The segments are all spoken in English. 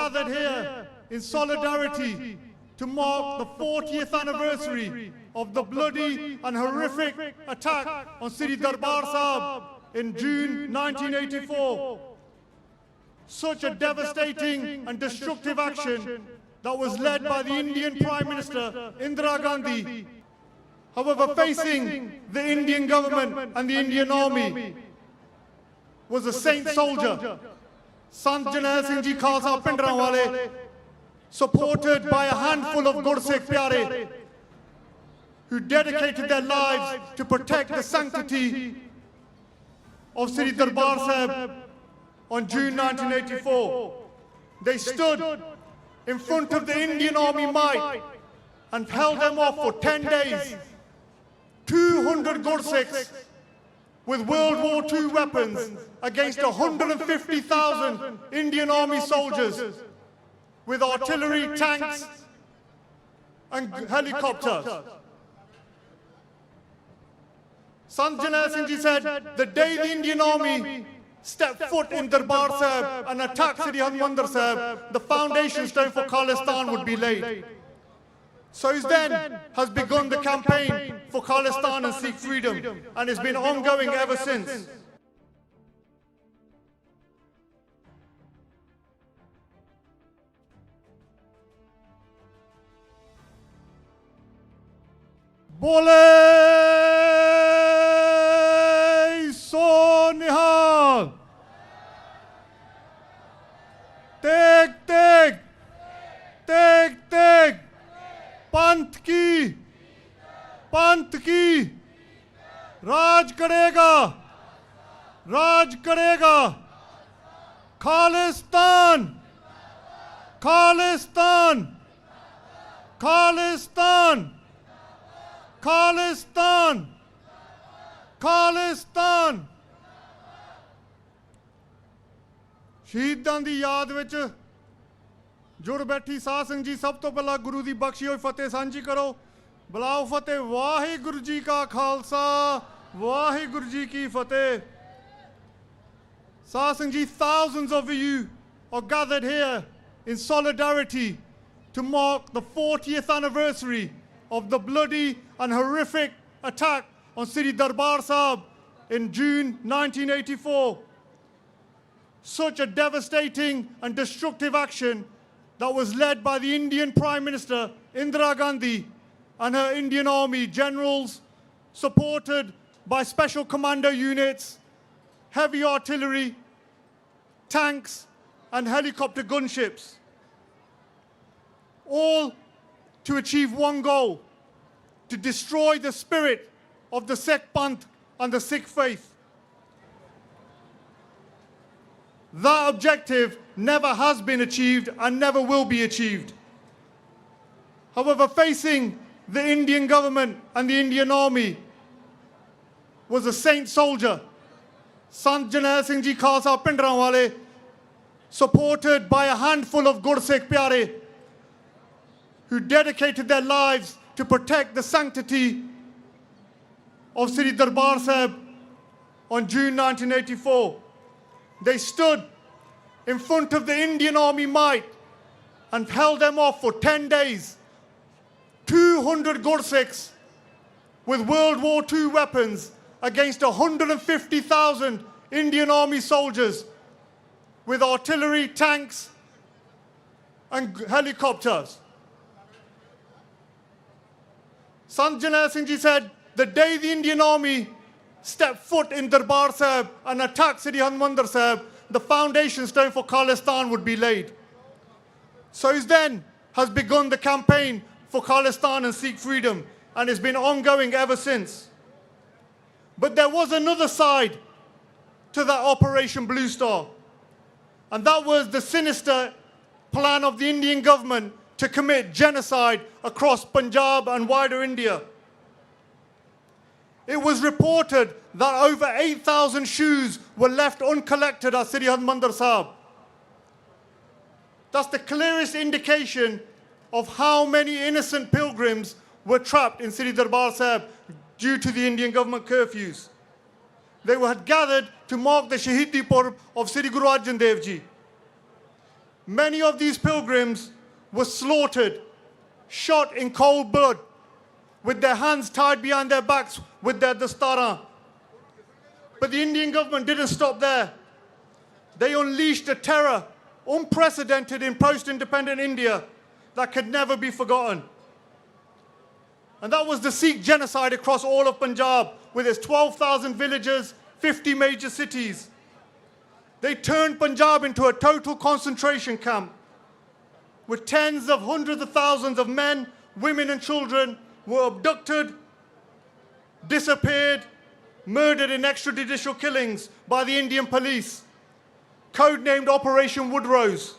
gathered here in solidarity to mark the 40th anniversary of the bloody and horrific attack on Sri Darbar Sahib in June 1984. Such a devastating and destructive action that was led by the Indian Prime Minister Indira Gandhi. However, facing the Indian government and the Indian Army was a saint soldier, Sant Janet Singh Ji Khalsa Pindranwale, supported by a handful of Gursikh Pyare who dedicated their lives to protect the sanctity of Sri Darbar Sahib on June 1984. They stood in front of the Indian Army might and held them off for 10 days. 200 Gursikhs with World War II weapons against 150,000 Indian Army soldiers with artillery, tanks and helicopters. Sant Janet Singh Ji said, the day the Indian Army stepped foot in Darbar Sahib and attacked Sri Harmandir Sahib, the foundation stone for Khalistan would be laid. So then has begun the campaign for Khalistan and Sikh freedom, and it's been ongoing ever since. Bole so nihal, teg teg, teg teg, पंथ की राज करेगा खालिस्तान खालिस्तान खालिस्तान खालिस्तान खालिस्तान शहीदां दी याद विच जुड़ बैठी साध सिंह जी सब तो पहला गुरु की बख्शी हुई फतेह सांझी करो। बुलाओ फतेह। वाहिगुरु जी का खालसा वाहिगुरु जी की फतेह। Saad Singh Ji, thousands of you are gathered here in solidarity to mark the 40th anniversary of the bloody and horrific attack on Sri Darbar Sahib in June 1984. Such a devastating and destructive action that was led by the Indian Prime Minister Indira Gandhi and her Indian Army generals, supported by special commando units, heavy artillery, tanks and helicopter gunships, all to achieve one goal: to destroy the spirit of the Sikh Panth and the Sikh faith. That objective never has been achieved and never will be achieved. However, facing the Indian government and the Indian Army was a saint soldier, Sant Janet Singh Ji Khalsa Pindranwale, supported by a handful of Gursikh Pyare who dedicated their lives to protect the sanctity of Sri Darbar Sahib on June 1984. They stood in front of the Indian Army might and held them off for 10 days. 200 Gursikhs with World War II weapons against 150,000 Indian Army soldiers with artillery, tanks and helicopters. Sant Janet Singh Ji said, the day the Indian Army stepped foot in Darbar Sahib and attacked Sri Harmandir Sahib, the foundation stone for Khalistan would be laid. So then has begun the campaign for Khalistan and Sikh freedom, and it's been ongoing ever since. But there was another side to that Operation Blue Star, and that was the sinister plan of the Indian government to commit genocide across Punjab and wider India. It was reported that over 8,000 shoes were left uncollected at Sri Harmandir Sahib. That's the clearest indication of how many innocent pilgrims were trapped in Sri Darbar Sahib due to the Indian government curfews. They had gathered to mark the Shahidi Purb of Sri Guru Arjan Dev Ji. Many of these pilgrims were slaughtered, shot in cold blood, with their hands tied behind their backs with their dastara. But the Indian government didn't stop there. They unleashed a terror unprecedented in post-independent India that could never be forgotten. And that was the Sikh genocide across all of Punjab, with its 12,000 villages, 50 major cities. They turned Punjab into a total concentration camp, with tens of hundreds of thousands of men, women and children were abducted, disappeared, murdered in extrajudicial killings by the Indian police, codenamed Operation Woodrose.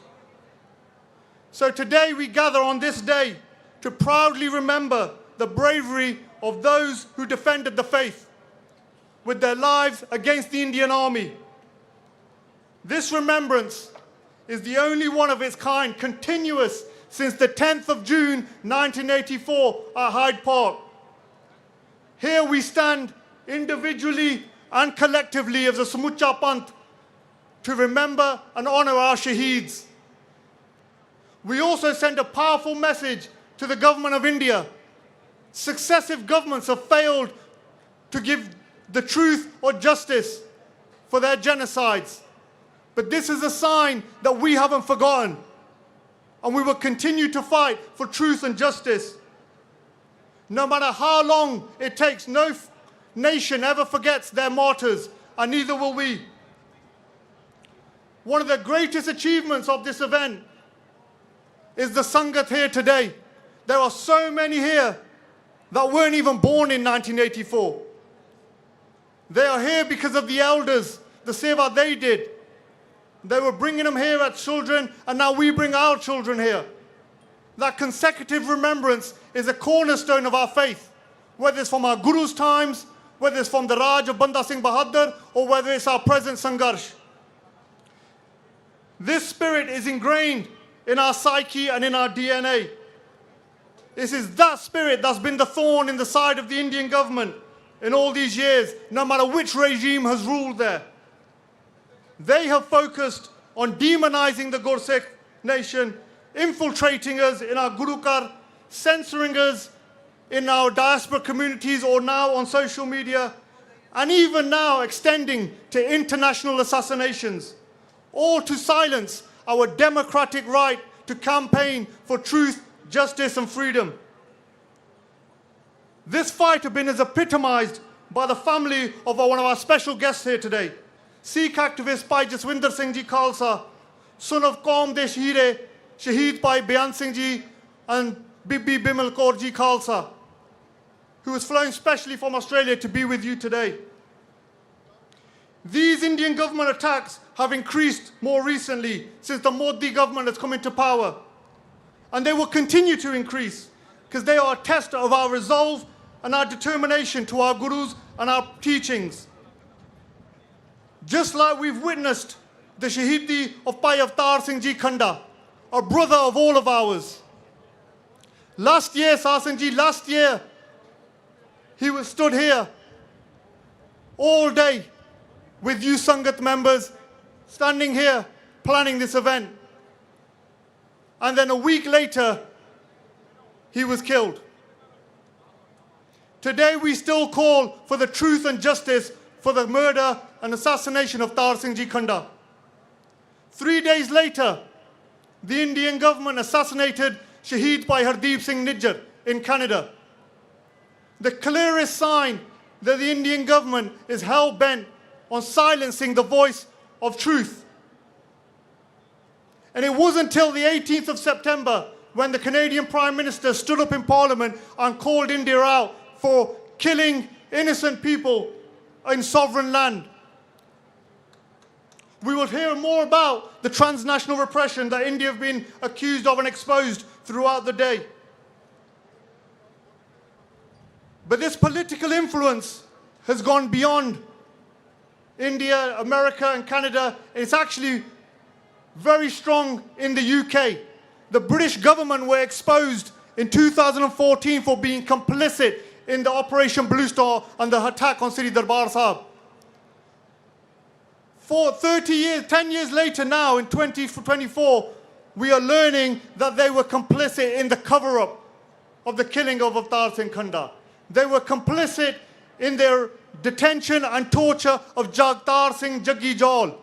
So today we gather on this day to proudly remember the bravery of those who defended the faith with their lives against the Indian army. This remembrance is the only one of its kind, continuous since the 10th of June 1984 at Hyde Park. Here we stand individually and collectively as a Samucha Panth to remember and honor our Shaheeds. We also send a powerful message to the government of India. Successive governments have failed to give the truth or justice for their genocides. But this is a sign that we haven't forgotten, and we will continue to fight for truth and justice. No matter how long it takes, no nation ever forgets their martyrs, and neither will we. One of the greatest achievements of this event is the Sangat here today. There are so many here that weren't even born in 1984. They are here because of the elders, the seva they did. They were bringing them here as children, and now we bring our children here. That consecutive remembrance is a cornerstone of our faith, whether it's from our Guru's times, whether it's from the Raj of Banda Singh Bahadur, or whether it's our present Sangharsh. This spirit is ingrained in our psyche and in our DNA. This is that spirit that's been the thorn in the side of the Indian government in all these years, no matter which regime has ruled there. They have focused on demonizing the Gursikh nation, infiltrating us in our Gurukar, censoring us in our diaspora communities or now on social media, and even now extending to international assassinations, all to silence our democratic right to campaign for truth, justice and freedom. This fight is epitomized by the family of one of our special guests here today, Sikh activist Bhai Jaswinder Singh Ji Khalsa, son of Qaum de Shahire, Shaheed Bhai Beyan Singh Ji and Bibi Bimal Kaur Ji Khalsa, who is flying specially from Australia to be with you today. These Indian government attacks have increased more recently since the Modi government has come into power. And they will continue to increase because they are a test of our resolve and our determination to our gurus and our teachings. Just like we've witnessed the Shahidi of Bhai Avtar Singh Ji Khanda, a brother of all of ours. Last year, Sar Singh Ji, last year, he was stood here all day with you Sangat members, standing here, planning this event. And then a week later, he was killed. Today we still call for the truth and justice for the murder and assassination of Tar Singh Ji Khanda. 3 days later, the Indian government assassinated Shaheed Bhai Hardeep Singh Nijjar in Canada. The clearest sign that the Indian government is hell-bent on silencing the voice of truth. And it wasn't until the 18th of September when the Canadian Prime Minister stood up in Parliament and called India out for killing innocent people in sovereign land. We will hear more about the transnational repression that India have been accused of and exposed throughout the day. But this political influence has gone beyond India, America and Canada. It's actually very strong in the UK. The British government were exposed in 2014 for being complicit in the Operation Blue Star and the attack on Sri Darbar Sahib. For 30 years, 10 years later now, in 2024, we are learning that they were complicit in the cover-up of the killing of Avtar Singh Khanda. They were complicit in their detention and torture of Jagtar Singh Jaggi Jol.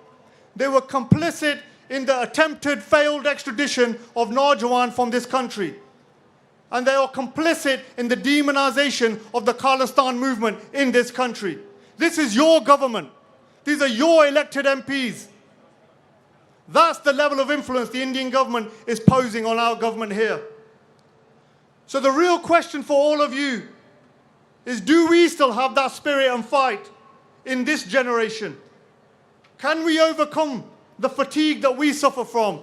They were complicit in the attempted failed extradition of Naujawan from this country. And they are complicit in the demonization of the Khalistan movement in this country. This is your government. These are your elected MPs. That's the level of influence the Indian government is posing on our government here. So the real question for all of you is, do we still have that spirit and fight in this generation? Can we overcome the fatigue that we suffer from?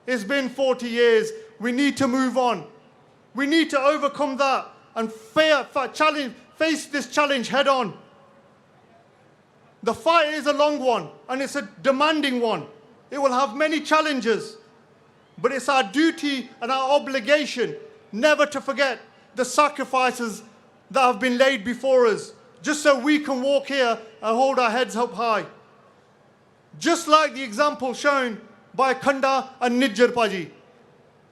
It's been 40 years. We need to move on. We need to overcome that and face this challenge head on. The fight is a long one and it's a demanding one. It will have many challenges, but it's our duty and our obligation never to forget the sacrifices that have been laid before us, just so we can walk here and hold our heads up high. Just like the example shown by Khanda and Nijjar Paji.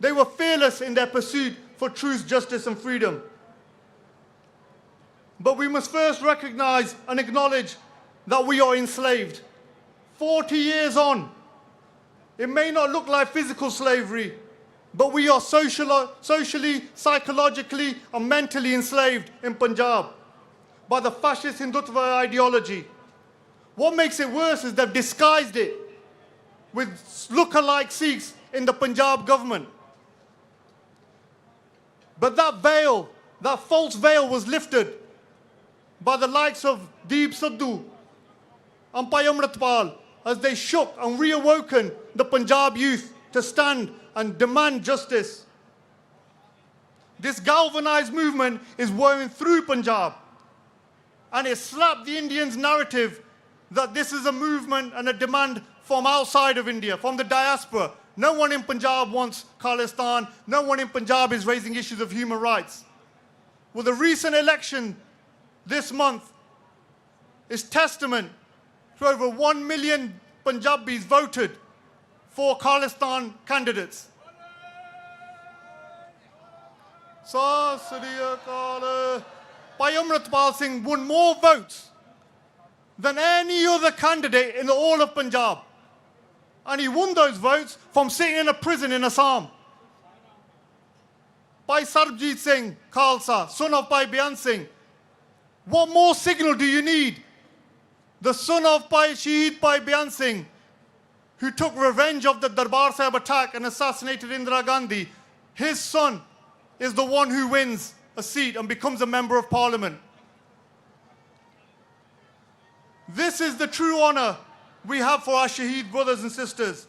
They were fearless in their pursuit for truth, justice and freedom. But we must first recognize and acknowledge that we are enslaved. 40 years on, it may not look like physical slavery, but we are socially, psychologically and mentally enslaved in Punjab by the fascist Hindutva ideology. What makes it worse is they've disguised it with look-alike Sikhs in the Punjab government. But that veil, that false veil was lifted by the likes of Deep Sidhu and Bhai Amritpal as they shook and reawoken the Punjab youth to stand and demand justice. This galvanized movement is woven through Punjab, and it slapped the Indians' narrative that this is a movement and a demand from outside of India, from the diaspora. No one in Punjab wants Khalistan. No one in Punjab is raising issues of human rights. Well, the recent election this month is testament to over 1 million Punjabis voted for Khalistan candidates. Sat Sri Akal. Bhai Amritpal Singh won more votes than any other candidate in all of Punjab. And he won those votes from sitting in a prison in Assam. Bhai Sarbjit Singh Khalsa, son of Bhai Byan Singh. What more signal do you need? The son of Bhai Shaheed Bhai Byan Singh, who took revenge of the Darbar Sahib attack and assassinated Indira Gandhi, his son is the one who wins a seat and becomes a member of parliament. This is the true honor we have for our Shaheed brothers and sisters.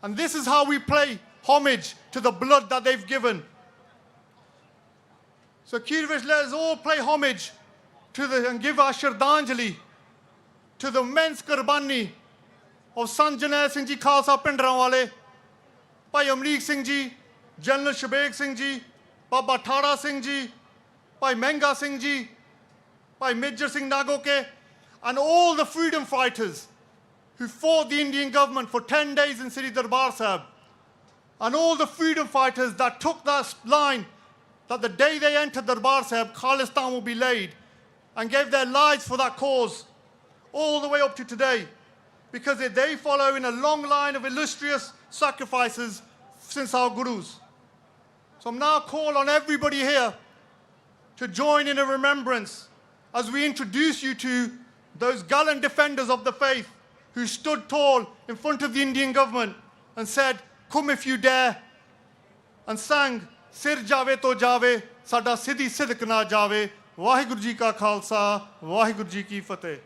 And this is how we pay homage to the blood that they've given. So Kirvish, let us all pay homage to and give our Shraddhanjali to the immense Qurbani of Sant Jarnail Singh Ji Khalsa Pindranwale, Bhai Amrik Singh Ji, General Shabeg Singh Ji, Baba Thara Singh Ji, Bhai Menga Singh Ji, Bhai Major Singh Nagoke, and all the freedom fighters who fought the Indian government for 10 days in Sri Darbar Sahib, and all the freedom fighters that took that line that the day they entered Darbar Sahib, Khalistan will be laid, and gave their lives for that cause, all the way up to today, because they follow in a long line of illustrious sacrifices since our gurus. So I'm now call on everybody here to join in a remembrance as we introduce you to those gallant defenders of the faith who stood tall in front of the Indian government and said, "Come if you dare," and sang, "Sir jave to jave, sada siddhi sidq na jave, Waheguru Ji ka Khalsa, Waheguru Ji ki Fateh."